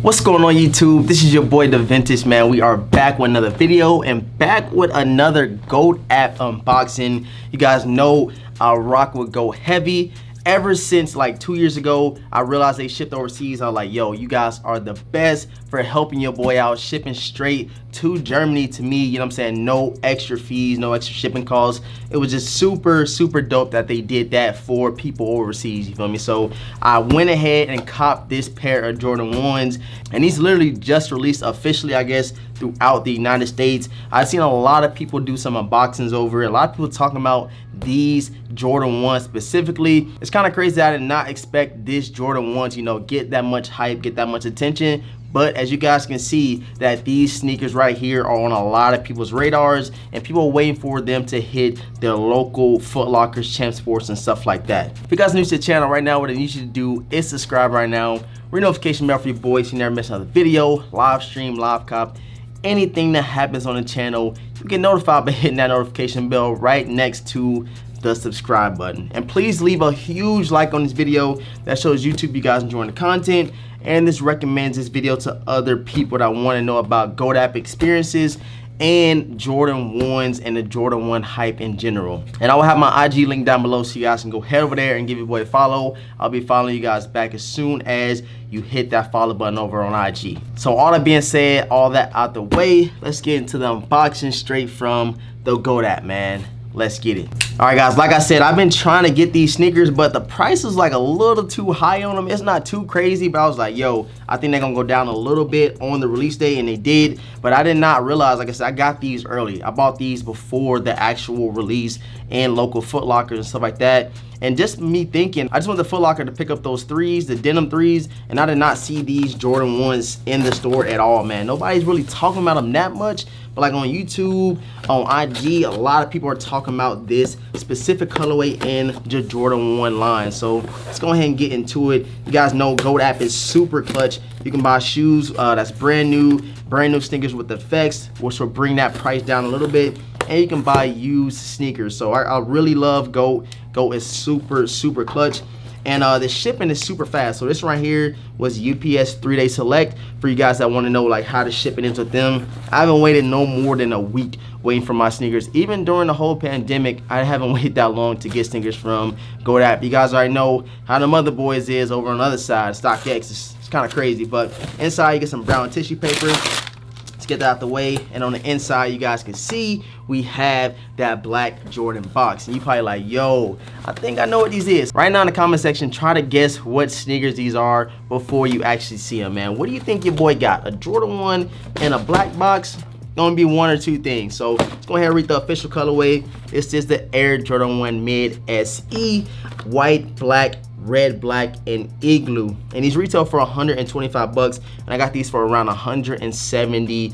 What's going on YouTube? This is your boy The Vintage Man. We are back with another video and back with another GOAT app unboxing. You guys know I rock with GOAT heavy. Ever since like 2 years ago, I realized they shipped overseas. I was like, yo, you guys are the best for helping your boy out, shipping straight to Germany to me, you know what I'm saying? No extra fees, no extra shipping costs. It was just super dope that they did that for people overseas, you feel me? So I went ahead and copped this pair of Jordan 1s, and these literally just released officially, I guess, throughout the United States. I've seen a lot of people do some unboxings over it. A lot of people talking about these Jordan 1s specifically. It's kind of crazy that I did not expect this Jordan 1 to, you know, get that much hype, get that much attention. But as you guys can see, that these sneakers right here are on a lot of people's radars, and people are waiting for them to hit their local Foot Lockers, Champ Sports, and stuff like that. If you guys are new to the channel right now, what I need you to do is subscribe right now. Ring notification bell for your boys so you never miss another video, live stream, live cop, anything that happens on the channel. You get notified by hitting that notification bell right next to the subscribe button. And please leave a huge like on this video. That shows YouTube you guys enjoying the content, and this recommends this video to other people that want to know about GOAT app experiences and Jordan 1s and the Jordan 1 hype in general. And I will have my IG link down below so you guys can go head over there and give your boy a follow. I'll be following you guys back as soon as you hit that follow button over on IG. So all that being said, all that out the way, let's get into the unboxing straight from the GOAT app, man. Let's get it. All right, guys, like I said, I've been trying to get these sneakers, but the price is like a little too high on them. It's not too crazy, but I was like, yo, I think they're gonna go down a little bit on the release day, and they did. But I did not realize, like I said, I got these early. I bought these before the actual release in local Foot Lockers and stuff like that. And just me thinking, I just went to Foot Locker to pick up those threes, the denim threes, and I did not see these Jordan 1s in the store at all, man. Nobody's really talking about them that much, but like on YouTube, on IG, a lot of people are talking about this specific colorway in the Jordan 1 line. So let's go ahead and get into it. You guys know GOAT app is super clutch. You can buy shoes that's brand new sneakers with effects, which will bring that price down a little bit. And you can buy used sneakers. So I really love GOAT. GOAT is super clutch. And the shipping is super fast. So this right here was UPS 3-day select for you guys that want to know like how to ship it into them. I haven't waited no more than a week waiting for my sneakers. Even during the whole pandemic, I haven't waited that long to get sneakers from GOAT app. You guys already know how the mother boys is over on the other side, StockX. It's kind of crazy, but inside you get some brown tissue paper. Let's get that out the way. And on the inside, you guys can see we have that black Jordan box. And you probably like, yo, I think I know what these is. Right now in the comment section, try to guess what sneakers these are before you actually see them, man. What do you think your boy got? A Jordan 1 and a black box? Gonna be one or two things. So let's go ahead and read the official colorway. This is the Air Jordan 1 Mid SE, white, black, red, black, and igloo. And these retail for 125 bucks, and I got these for around $170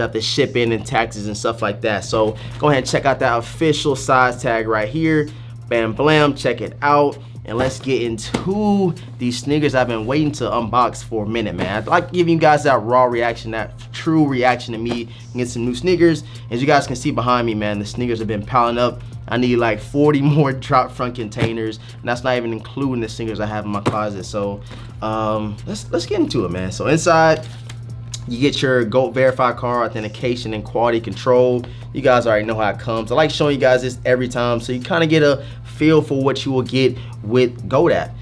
after shipping and taxes and stuff like that. So go ahead and check out that official size tag right here. Bam blam, check it out. And let's get into these sneakers I've been waiting to unbox for a minute, man. I like giving you guys that raw reaction, that true reaction to me and get some new sneakers. As you guys can see behind me, man, the sneakers have been piling up. I need like 40 more drop front containers, and that's not even including the sneakers I have in my closet. So let's get into it, man. So inside, you get your GOAT verified card, authentication, and quality control. You guys already know how it comes. I like showing you guys this every time so you kind of get a feel for what you will get with GOAT app.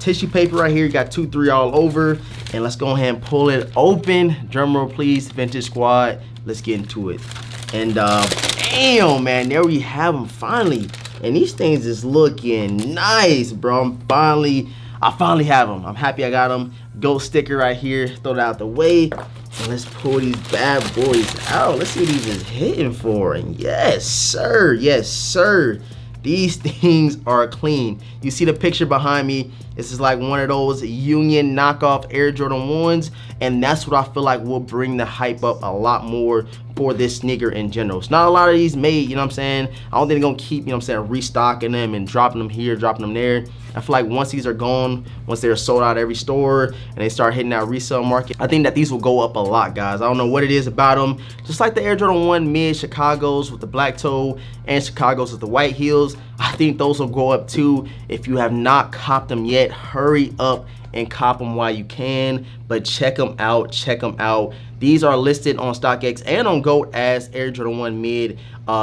Tissue paper right here, you got 2, 3 all over. And let's go ahead and pull it open. Drum roll please, Vintage Squad. Let's get into it. And damn, man, there we have them finally. And these things is looking nice, bro. I finally have them. I'm happy I got them. GOAT sticker right here, throw it out the way. And let's pull these bad boys out. Let's see what these is hitting for. And yes, sir. Yes, sir. These things are clean. You see the picture behind me. This is like one of those Union knockoff Air Jordan 1s. And that's what I feel like will bring the hype up a lot more for this sneaker in general. It's not a lot of these made, you know what I'm saying? I don't think they're gonna keep, you know what I'm saying, restocking them and dropping them here, dropping them there. I feel like once these are gone, once they're sold out every store and they start hitting that resale market, I think that these will go up a lot, guys. I don't know what it is about them. Just like the Air Jordan 1 mid Chicago's with the black toe and Chicago's with the white heels, I think those will go up too. If you have not copped them yet, hurry up and cop them while you can, but check them out, check them out. These are listed on StockX and on GOAT as Air Jordan 1 mid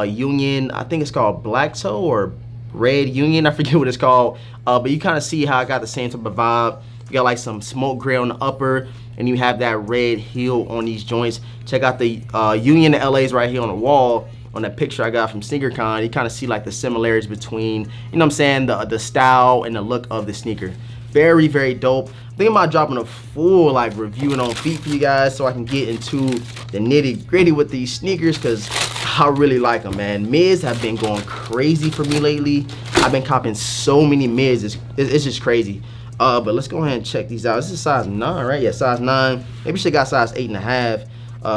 Union. I think it's called black toe or red Union, I forget what it's called, but you kind of see how I got the same type of vibe. You got like some smoke gray on the upper, and you have that red heel on these joints. Check out the Union LA's right here on the wall. On that picture I got from SneakerCon, you kind of see like the similarities between, you know what I'm saying, the style and the look of the sneaker. Very, very dope. I'm thinking about dropping a full like reviewing on feet for you guys so I can get into the nitty gritty with these sneakers, because I really like them, man. Mids have been going crazy for me lately. I've been copping so many mids, it's just crazy. But let's go ahead and check these out. This is size 9, right? Yeah, size 9. Maybe she got size 8.5.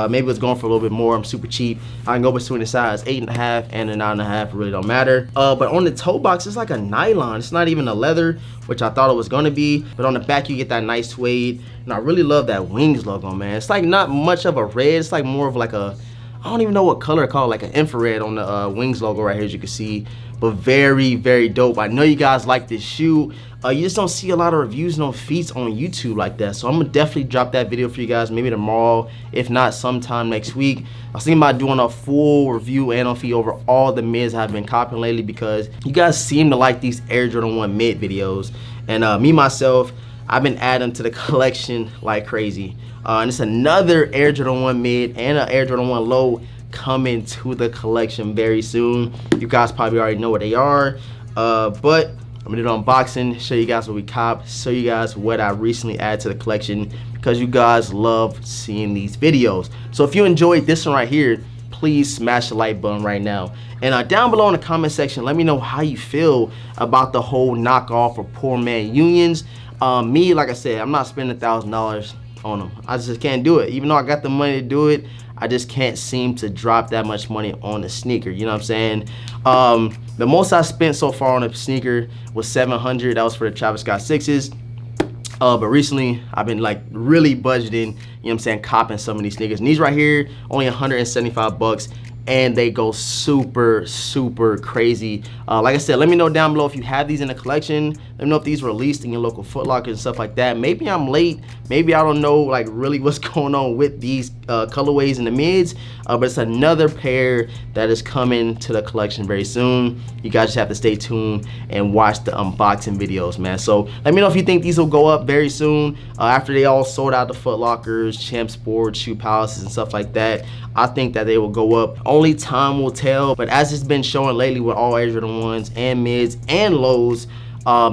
Maybe it's going for a little bit more. I'm super cheap. I can go between the size 8.5 and a 9.5. It really don't matter. But on the toe box, it's like a nylon. It's not even a leather, which I thought it was going to be. But on the back, you get that nice suede. And I really love that Wings logo, man. It's like not much of a red. It's like more of like a, I don't even know what color it's called, like an infrared on the Wings logo right here, as you can see. But very, very dope. I know you guys like this shoe. You just don't see a lot of reviews and feats on YouTube like that. So I'm gonna definitely drop that video for you guys, maybe tomorrow, if not sometime next week. I was thinking about doing a full review and on feed over all the mids I've been copying lately, because you guys seem to like these Air Jordan 1 mid videos. And me, myself, I've been adding to the collection like crazy. And it's another Air Jordan 1 mid and an Air Jordan 1 low coming to the collection very soon. You guys probably already know what they are. But I'm gonna do an unboxing, show you guys what we copped, show you guys what I recently added to the collection, because you guys love seeing these videos. So if you enjoyed this one right here, please smash the like button right now. And down below in the comment section, let me know how you feel about the whole knockoff or poor man unions. Me, like I said, I'm not spending $1,000 on them. I just can't do it. Even though I got the money to do it, I just can't seem to drop that much money on a sneaker. You know what I'm saying? The most I spent so far on a sneaker was $700. That was for the Travis Scott 6s. But recently, I've been like really budgeting, you know what I'm saying, copping some of these sneakers. And these right here, only 175 bucks. And they go super, super crazy. Like I said, let me know down below if you have these in the collection. Let me know if these were released in your local Foot Locker and stuff like that. Maybe I'm late. Maybe I don't know like really what's going on with these colorways in the mids. But it's another pair that is coming to the collection very soon. You guys just have to stay tuned and watch the unboxing videos, man. So let me know if you think these will go up very soon. After they all sold out the Foot Lockers, Champ Sports, Shoe Palaces, and stuff like that. I think that they will go up. Only time will tell. But as it's been showing lately with all Air Jordan 1s and mids and lows,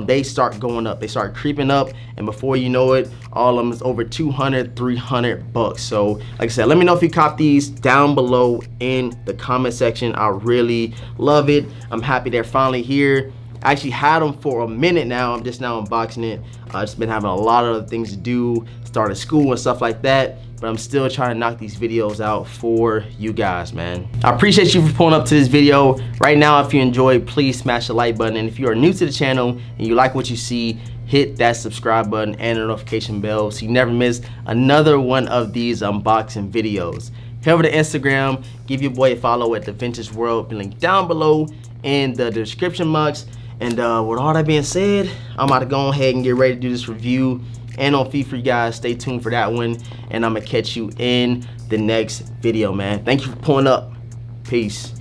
they start going up. They start creeping up, and before you know it, all of them is over 200, 300 bucks. So like I said, let me know if you cop these down below in the comment section. I really love it. I'm happy they're finally here. I actually had them for a minute now. I'm just now unboxing it. I've just been having a lot of other things to do, started school and stuff like that. But I'm still trying to knock these videos out for you guys, man. I appreciate you for pulling up to this video. Right now, if you enjoyed, please smash the like button. And if you are new to the channel and you like what you see, hit that subscribe button and the notification bell so you never miss another one of these unboxing videos. Head over to Instagram, give your boy a follow at The Vintage World, link down below in the description box. And with all that being said, I'm about to go ahead and get ready to do this review and on feed for you guys. Stay tuned for that one, and I'm gonna catch you in the next video, man. Thank you for pulling up. Peace.